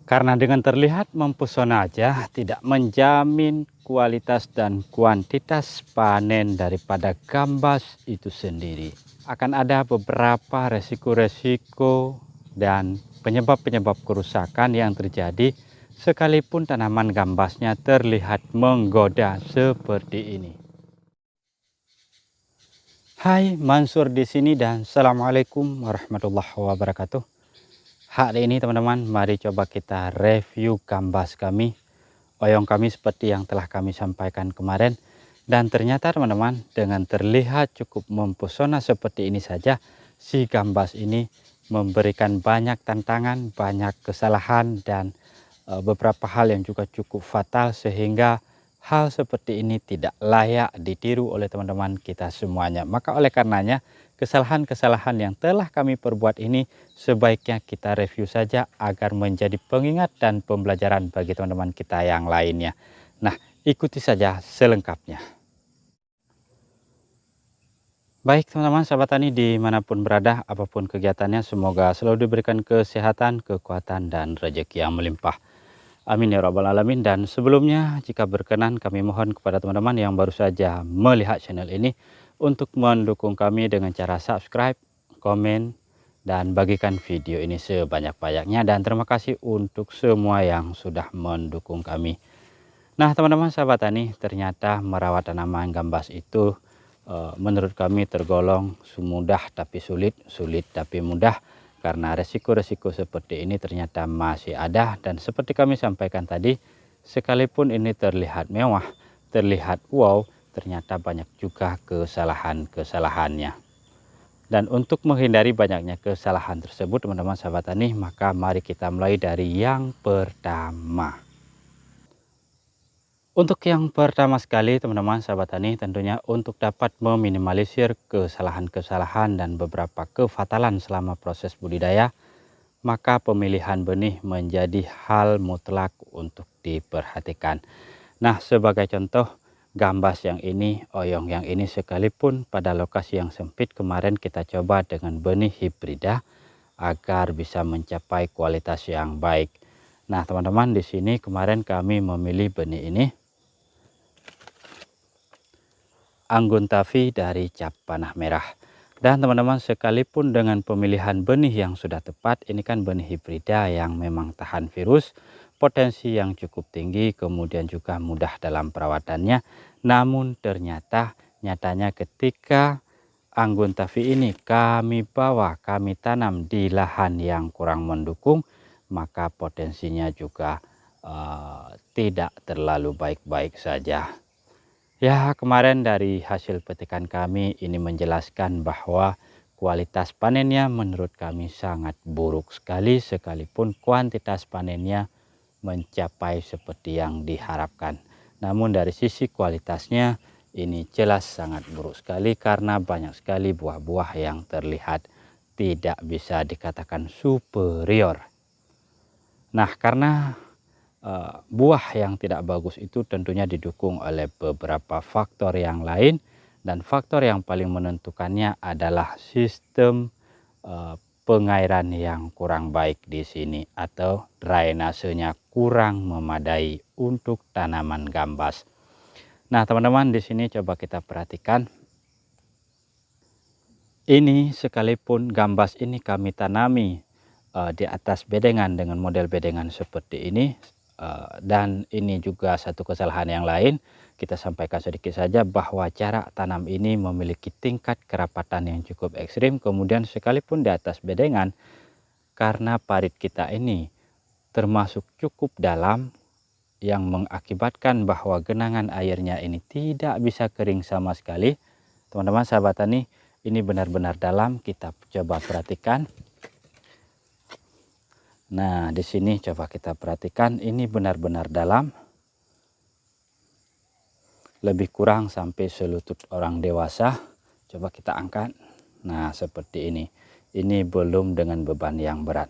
Karena dengan terlihat mempesona aja tidak menjamin kualitas dan kuantitas panen daripada gambas itu sendiri. Akan ada beberapa resiko-resiko dan penyebab-penyebab kerusakan yang terjadi sekalipun tanaman gambasnya terlihat menggoda seperti ini. Hai, Mansur di sini dan Assalamualaikum warahmatullahi wabarakatuh. Hari ini teman-teman, mari coba kita review gambas kami, oyong kami seperti yang telah kami sampaikan kemarin. Dan ternyata teman-teman, dengan terlihat cukup mempesona seperti ini saja, si gambas ini memberikan banyak tantangan, banyak kesalahan, dan beberapa hal yang juga cukup fatal, sehingga hal seperti ini tidak layak ditiru oleh teman-teman kita semuanya. Maka oleh karenanya, kesalahan-kesalahan yang telah kami perbuat ini sebaiknya kita review saja agar menjadi pengingat dan pembelajaran bagi teman-teman kita yang lainnya. Nah, ikuti saja selengkapnya. Baik teman-teman sahabat tani dimanapun berada, apapun kegiatannya, semoga selalu diberikan kesehatan, kekuatan, dan rezeki yang melimpah. Amin ya rabbal alamin. Dan sebelumnya, jika berkenan, kami mohon kepada teman-teman yang baru saja melihat channel ini untuk mendukung kami dengan cara subscribe, komen, dan bagikan video ini sebanyak-banyaknya. Dan terima kasih untuk semua yang sudah mendukung kami. Nah teman-teman sahabat tani, ternyata merawat tanaman gambas itu menurut kami tergolong mudah tapi sulit, sulit tapi mudah. Karena resiko-resiko seperti ini ternyata masih ada. Dan seperti kami sampaikan tadi, sekalipun ini terlihat mewah, terlihat wow, ternyata banyak juga kesalahan-kesalahannya. Dan untuk menghindari banyaknya kesalahan tersebut teman-teman sahabat tani, maka mari kita mulai dari yang pertama. Untuk yang pertama sekali teman-teman sahabat tani, tentunya untuk dapat meminimalisir kesalahan-kesalahan dan beberapa kefatalan selama proses budidaya, maka pemilihan benih menjadi hal mutlak untuk diperhatikan. Nah, sebagai contoh, gambas yang ini, oyong yang ini, sekalipun pada lokasi yang sempit kemarin kita coba dengan benih hibrida agar bisa mencapai kualitas yang baik. Nah, teman-teman, di sini kemarin kami memilih benih ini Anggun Tavi dari cap panah merah. Dan teman-teman, sekalipun dengan pemilihan benih yang sudah tepat, ini kan benih hibrida yang memang tahan virus, potensi yang cukup tinggi, kemudian juga mudah dalam perawatannya. Namun ternyata nyatanya ketika Anggun Tavi ini kami bawa, kami tanam di lahan yang kurang mendukung, maka potensinya juga tidak terlalu baik-baik saja. Ya, kemarin dari hasil petikan kami ini menjelaskan bahwa kualitas panennya menurut kami sangat buruk sekali, sekalipun kuantitas panennya mencapai seperti yang diharapkan. Namun dari sisi kualitasnya ini jelas sangat buruk sekali karena banyak sekali buah-buah yang terlihat tidak bisa dikatakan superior. Nah, karena buah yang tidak bagus itu tentunya didukung oleh beberapa faktor yang lain, dan faktor yang paling menentukannya adalah sistem pengairan yang kurang baik di sini atau drainasenya kurang memadai untuk tanaman gambas. Nah teman-teman, di sini coba kita perhatikan. Ini sekalipun gambas ini kami tanami di atas bedengan dengan model bedengan seperti ini. Dan ini juga satu kesalahan yang lain, kita sampaikan sedikit saja bahwa cara tanam ini memiliki tingkat kerapatan yang cukup ekstrim. Kemudian sekalipun di atas bedengan, karena parit kita ini termasuk cukup dalam, yang mengakibatkan bahwa genangan airnya ini tidak bisa kering sama sekali. Teman-teman sahabat tani, ini benar-benar dalam, kita coba perhatikan. Nah, di sini coba kita perhatikan, ini benar-benar dalam. Lebih kurang sampai selutut orang dewasa. Coba kita angkat. Nah, seperti ini. Ini belum dengan beban yang berat.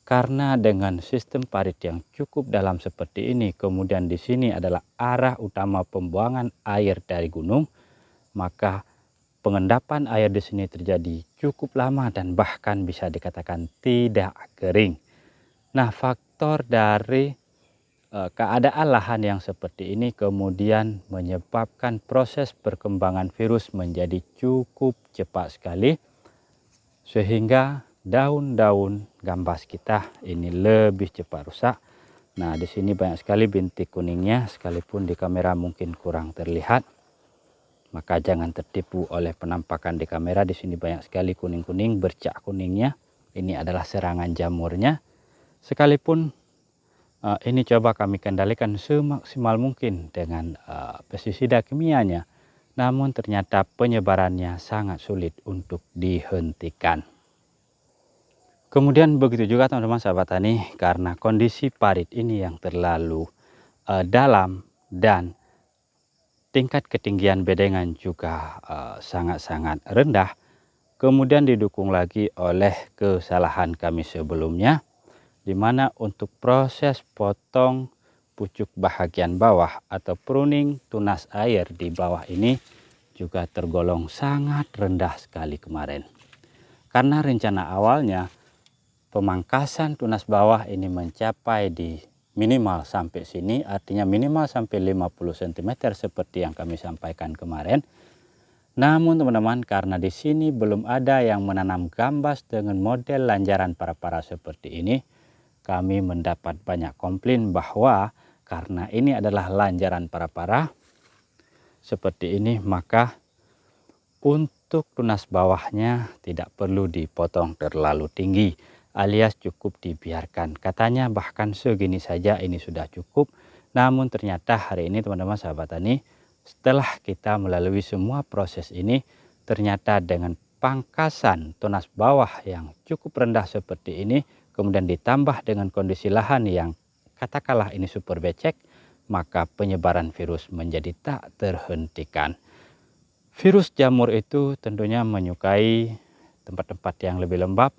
Karena dengan sistem parit yang cukup dalam seperti ini, kemudian di sini adalah arah utama pembuangan air dari gunung, maka pengendapan air di sini terjadi cukup lama dan bahkan bisa dikatakan tidak kering. Nah, faktor dari keadaan lahan yang seperti ini kemudian menyebabkan proses perkembangan virus menjadi cukup cepat sekali, sehingga daun-daun gambas kita ini lebih cepat rusak. Nah, di sini banyak sekali bintik kuningnya, sekalipun di kamera mungkin kurang terlihat. Maka jangan tertipu oleh penampakan di kamera. Di sini banyak sekali kuning-kuning, bercak kuningnya. Ini adalah serangan jamurnya. Sekalipun ini coba kami kendalikan semaksimal mungkin dengan pestisida kimianya, namun ternyata penyebarannya sangat sulit untuk dihentikan. Kemudian begitu juga teman-teman sahabat tani, karena kondisi parit ini yang terlalu dalam dan tingkat ketinggian bedengan juga sangat-sangat rendah, kemudian didukung lagi oleh kesalahan kami sebelumnya, di mana untuk proses potong pucuk bahagian bawah atau pruning tunas air di bawah ini juga tergolong sangat rendah sekali kemarin. Karena rencana awalnya pemangkasan tunas bawah ini mencapai di minimal sampai sini, artinya minimal sampai 50 cm seperti yang kami sampaikan kemarin. Namun teman-teman, karena di sini belum ada yang menanam gambas dengan model lanjaran para-para seperti ini, kami mendapat banyak komplain bahwa karena ini adalah lanjaran para-para seperti ini, maka untuk tunas bawahnya tidak perlu dipotong terlalu tinggi, alias cukup dibiarkan. Katanya bahkan segini saja ini sudah cukup. Namun ternyata hari ini teman-teman sahabat tani, setelah kita melalui semua proses ini, ternyata dengan pangkasan tunas bawah yang cukup rendah seperti ini, kemudian ditambah dengan kondisi lahan yang katakanlah ini super becek, maka penyebaran virus menjadi tak terhentikan. Virus jamur itu tentunya menyukai tempat-tempat yang lebih lembab,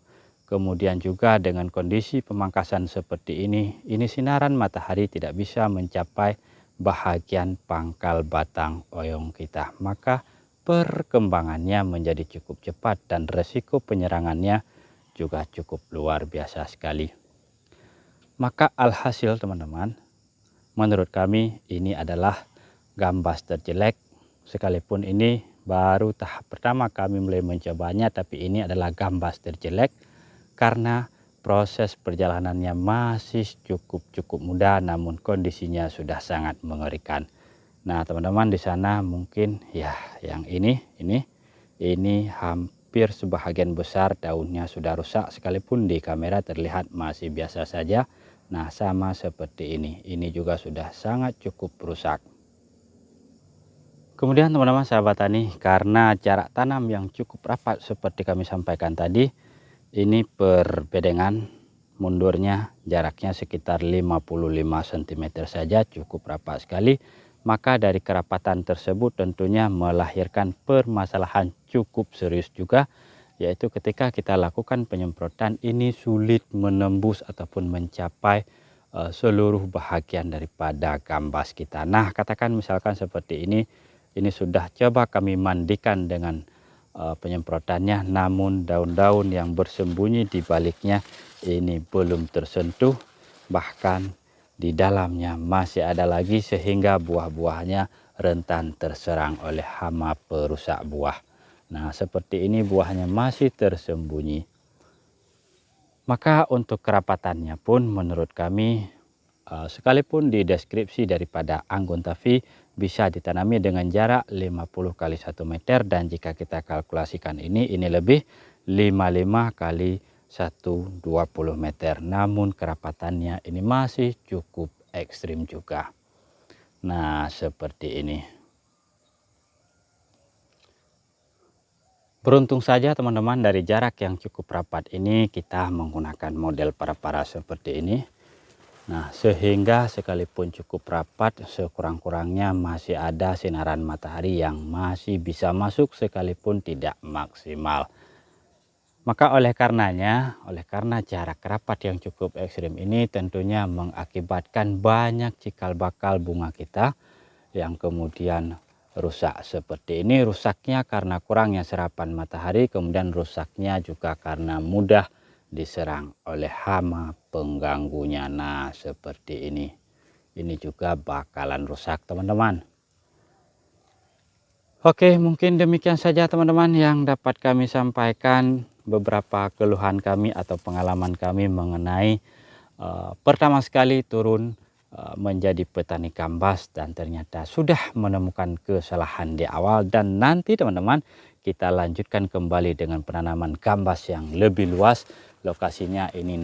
kemudian juga dengan kondisi pemangkasan seperti ini sinaran matahari tidak bisa mencapai bahagian pangkal batang oyong kita, maka perkembangannya menjadi cukup cepat dan resiko penyerangannya juga cukup luar biasa sekali. Maka alhasil teman-teman, menurut kami ini adalah gambas terjelek, sekalipun ini baru tahap pertama kami mulai mencobanya, tapi ini adalah gambas terjelek karena proses perjalanannya masih cukup mudah, namun kondisinya sudah sangat mengerikan. Nah teman-teman, di sana mungkin ya yang ini hampir sebahagian besar daunnya sudah rusak, sekalipun di kamera terlihat masih biasa saja. Nah sama seperti ini juga sudah sangat cukup rusak. Kemudian teman-teman sahabat tani, karena jarak tanam yang cukup rapat seperti kami sampaikan tadi, ini perbedengan mundurnya jaraknya sekitar 55 cm saja, cukup rapat sekali. Maka dari kerapatan tersebut tentunya melahirkan permasalahan cukup serius juga, yaitu ketika kita lakukan penyemprotan ini sulit menembus ataupun mencapai seluruh bahagian daripada gambas kita. Nah katakan misalkan seperti ini sudah coba kami mandikan dengan penyemprotannya, namun daun-daun yang bersembunyi di baliknya ini belum tersentuh, bahkan di dalamnya masih ada lagi, sehingga buah-buahnya rentan terserang oleh hama perusak buah. Nah seperti ini buahnya masih tersembunyi. Maka untuk kerapatannya pun menurut kami, sekalipun di deskripsi daripada Anggun Tavi bisa ditanami dengan jarak 50 kali 1 meter, dan jika kita kalkulasikan ini lebih 55 kali 120 meter, namun kerapatannya ini masih cukup ekstrim juga. Nah seperti ini. Beruntung saja teman-teman, dari jarak yang cukup rapat ini kita menggunakan model para-para seperti ini. Nah sehingga sekalipun cukup rapat, sekurang-kurangnya masih ada sinaran matahari yang masih bisa masuk sekalipun tidak maksimal. Maka oleh karena jarak rapat yang cukup ekstrim ini tentunya mengakibatkan banyak cikal bakal bunga kita yang kemudian rusak seperti ini. Rusaknya karena kurangnya serapan matahari, kemudian rusaknya juga karena mudah diserang oleh hama pengganggunya. Nah, seperti ini. Ini juga bakalan rusak, teman-teman. Oke, mungkin demikian saja teman-teman yang dapat kami sampaikan, beberapa keluhan kami atau pengalaman kami mengenai pertama sekali turun menjadi petani gambas dan ternyata sudah menemukan kesalahan di awal, dan nanti teman-teman kita lanjutkan kembali dengan penanaman gambas yang lebih luas. Lokasinya ini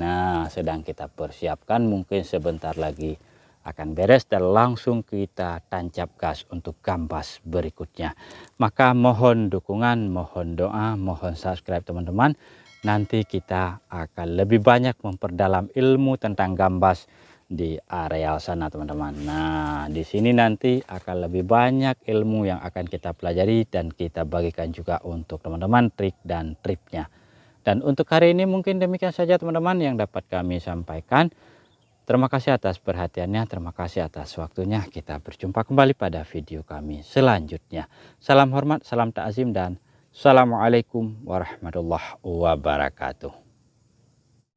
sedang kita persiapkan, mungkin sebentar lagi akan beres dan langsung kita tancap gas untuk gambas berikutnya. Maka mohon dukungan, mohon doa, mohon subscribe teman-teman. Nanti kita akan lebih banyak memperdalam ilmu tentang gambas di areal sana teman-teman. Nah, di sini nanti akan lebih banyak ilmu yang akan kita pelajari dan kita bagikan juga untuk teman-teman trik dan triknya. Dan untuk hari ini mungkin demikian saja teman-teman yang dapat kami sampaikan. Terima kasih atas perhatiannya, terima kasih atas waktunya. Kita berjumpa kembali pada video kami selanjutnya. Salam hormat, salam ta'zim, dan assalamualaikum warahmatullahi wabarakatuh.